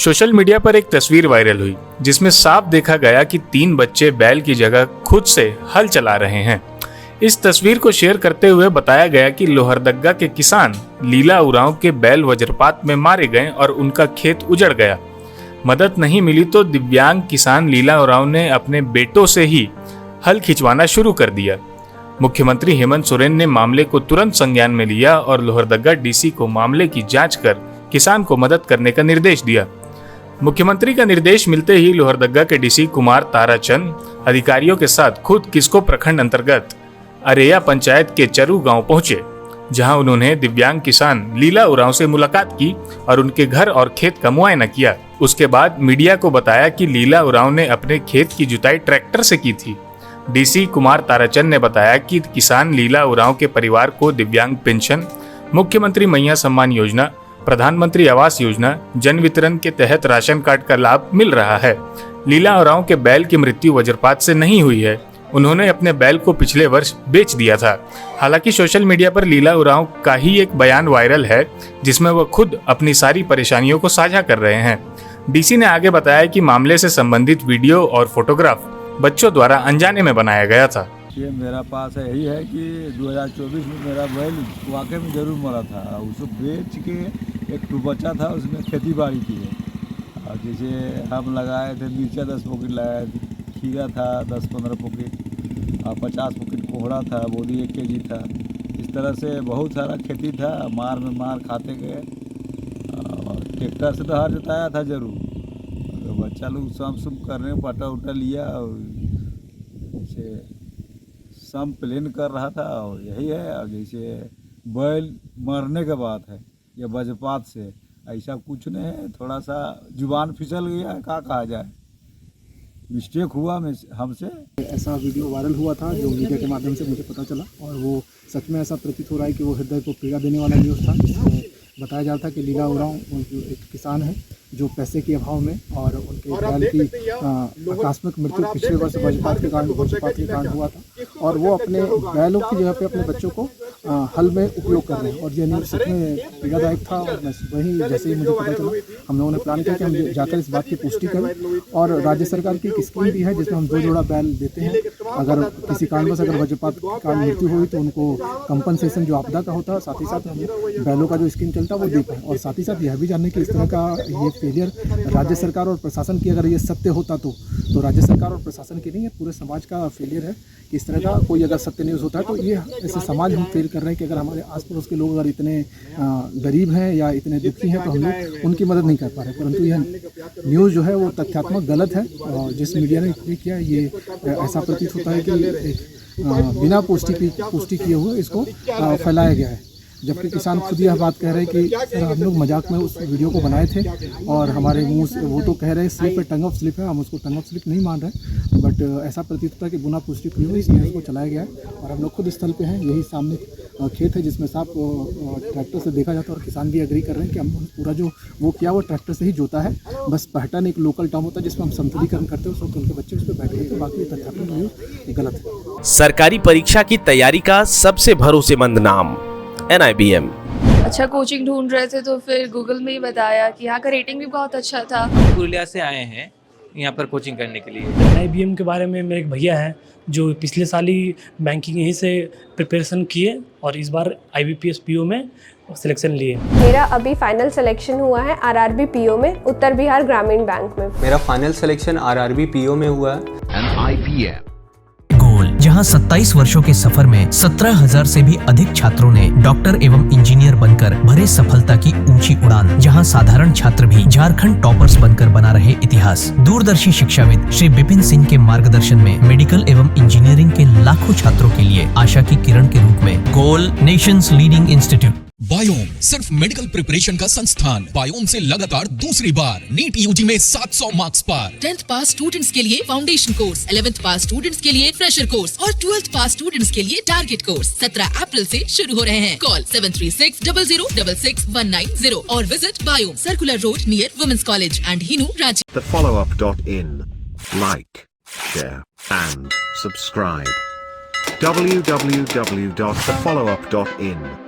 Social media पर एक तस्वीर वायरल हुई जिसमें साफ देखा गया कि 3 बच्चे बैल की जगह खुद से हल चला रहे हैं। इस तस्वीर को शेयर करते हुए बताया गया कि लोहरदग्गा के किसान लीला उरांव के बैल वज्रपात में मारे गए और उनका खेत उजड़ गया। मदद नहीं मिली तो दिव्यांग किसान लीला उरांव ने अपने बेटों से ही हल खिंचवाना शुरू कर दिया। मुख्यमंत्री हेमंत सोरेन ने मामले को तुरंत संज्ञान में लिया और लोहरदग्गा डीसी को मामले की जांच कर किसान को मदद करने का निर्देश दिया। मुख्यमंत्री का निर्देश मिलते ही लोहरदग्गा के डीसी कुमार ताराचंद अधिकारियों के साथ खुद किस्को प्रखंड अंतर्गत अरेया पंचायत के चरू गांव पहुंचे, जहां उन्होंने दिव्यांग किसान लीला उरांव से मुलाकात की और उनके घर और खेत का मुआयना किया। उसके बाद मीडिया को बताया कि लीला उरांव ने अपने खेत की जुताई ट्रैक्टर से की थी। डीसी कुमार ताराचंद ने बताया कि किसान लीला उरांव के परिवार को दिव्यांग पेंशन, मुख्यमंत्री मैया सम्मान योजना, प्रधानमंत्री आवास योजना, जन वितरण के तहत राशन कार्ड का लाभ मिल रहा है। लीला उरांव के बैल की मृत्यु वज्रपात से नहीं हुई है। उन्होंने अपने बैल को पिछले वर्ष बेच दिया था। हालांकि सोशल मीडिया पर लीला उरांव का ही एक बयान वायरल है जिसमें वह खुद अपनी सारी परेशानियों को साझा कर रहे हैं। डीसी ने आगे बताया कि मामले से संबंधित वीडियो और फोटोग्राफ बच्चों द्वारा अनजाने में बनाया गया था। ये मेरा पास यही है कि 2024 में मेरा बैल वाकई में जरूर मरा था। उसको बेच के एक तो बचा था, उसमें खेती बाड़ी की है। और जैसे हम लगाए थे मिर्चा 10 पॉकेट लगाए थे, खीरा था 10-15 पॉकेट और 50 पॉकेट कोहड़ा था, बोली 1 केजी था। इस तरह से बहुत सारा खेती था। मार में मार खाते गए और ट्रैक्टर से तो हर जोताया था जरूर। तो बच्चा लोग सम करने पटा उटा लिया और जैसे सम प्लेन कर रहा था और यही है। और जैसे बैल मरने के बाद है या वज्रपात से, ऐसा कुछ नहीं है। थोड़ा सा जुबान फिसल गया है, क्या कहा जाए, मिस्टेक हुआ हमसे। ऐसा वीडियो वायरल हुआ था जो मीडिया के माध्यम से मुझे पता चला और वो सच में ऐसा प्रतीत हो रहा है कि वो हृदय को पीड़ा देने वाला न्यूज़ था। जिसमें बताया जा रहा था कि लीला उरांव जो एक किसान है जो पैसे के अभाव में और उनके बैल की आकस्मिक मृत्यु पिछले वर्ष वज्रपात के कारण हुआ था और वो अपने बैलों की जगह पे अपने बच्चों को हल में उपयोग कर रहे हैं। और ये न्यूज़ सच में पीड़ादायक था। और वहीं जैसे ही मुझे पता चला, हम लोगों ने प्लान किया कि हम जाकर इस बात की पुष्टि करें। और राज्य सरकार की एक स्कीम भी है जिसमें हम 2 जोड़ा बैल देते हैं। अगर किसी कारणवश अगर वज्रपात के कारण मृत्यु हुई तो उनको कंपनसेशन जो आपदा का होता है, साथ ही साथ हम बैलों का जो स्कीम चलता है वो दे पाएँ। और साथ ही साथ यह भी जानने की इस तरह का ये फेलियर राज्य सरकार और प्रशासन की, अगर ये सत्य होता तो राज्य सरकार और प्रशासन की नहीं है, पूरे समाज का फेलियर है कि इस तरह का कोई अगर सत्य न्यूज़ होता है तो ये ऐसे समाज हम फेल कर रहे हैं कि अगर हमारे आस पड़ोस के लोग अगर इतने गरीब हैं या इतने दुखी हैं तो हम लोग उनकी मदद नहीं कर पा रहे। परंतु यह न्यूज़ जो है वो तथ्यात्मक गलत है और जिस मीडिया ने किया ये ऐसा प्रतीत होता है कि बिना पुष्टि किए हुए इसको फैलाया गया है। जबकि किसान खुद यह बात कह रहे हैं कि सर हम लोग मजाक में उस वीडियो को बनाए थे और हमारे मुंह से वो तो कह रहे हैं स्लिप है, टंग ऑफ स्लिप है, हम उसको टंग ऑफ स्लिप नहीं मान रहे। बट ऐसा प्रतीत होता है कि बिना पुष्टि किए हुए इस न्यूज़ को चलाया गया है। और हम लोग खुद स्थल पे हैं, यही सामने खेत है जिसमें साफ ट्रैक्टर से देखा जाता है और किसान भी एग्री कर रहे हैं कि हम पूरा जो वो किया वो ट्रैक्टर से ही जोता है। बस पहटन एक लोकल टर्म होता है जिसमें हम समतलीकरण करते हैं, उस वक्त उनके बच्चे उस पर बैठे हैं। बाकी तथ्यात्मक न्यूज़ गलत है। सरकारी परीक्षा की तैयारी का सबसे भरोसेमंद नाम NIBM। अच्छा कोचिंग ढूंढ रहे थे तो फिर गूगल में ही बताया कि यहाँ का रेटिंग भी बहुत अच्छा था। पुरुलिया से आए हैं यहाँ पर कोचिंग करने के लिए। NIBM के बारे में मेरे एक भैया हैं जो पिछले साल ही बैंकिंग यहीं से प्रिपरेशन किए और इस बार IBPS PO में सिलेक्शन लिए। मेरा अभी फाइनल सिलेक्शन हुआ है RRB PO में, उत्तर बिहार ग्रामीण बैंक में। मेरा फाइनल सिलेक्शन RRB PO में हुआ है। जहां 27 वर्षों के सफर में 17,000 से भी अधिक छात्रों ने डॉक्टर एवं इंजीनियर बनकर भरे सफलता की ऊंची उड़ान। जहां साधारण छात्र भी झारखंड टॉपर्स बनकर बना रहे इतिहास। दूरदर्शी शिक्षाविद श्री विपिन सिंह के मार्गदर्शन में मेडिकल एवं इंजीनियरिंग के लाखों छात्रों के लिए आशा की किरण के रूप में गोल नेशंस लीडिंग इंस्टीट्यूट। बायोम सिर्फ मेडिकल प्रिपरेशन का संस्थान। बायोम से लगातार दूसरी बार नीट यूजी में 700 मार्क्स पार। 10th पास स्टूडेंट्स के लिए फाउंडेशन कोर्स, 11th पास स्टूडेंट्स के लिए फ्रेशर कोर्स और 12th पास स्टूडेंट्स के लिए टारगेट कोर्स 17 अप्रैल से शुरू हो रहे हैं। कॉल 7360066190 और visit Biome, circular road near women's college and Hinoo, Ranchi. thefollowup.in. Like, share and subscribe. www.thefollowup.in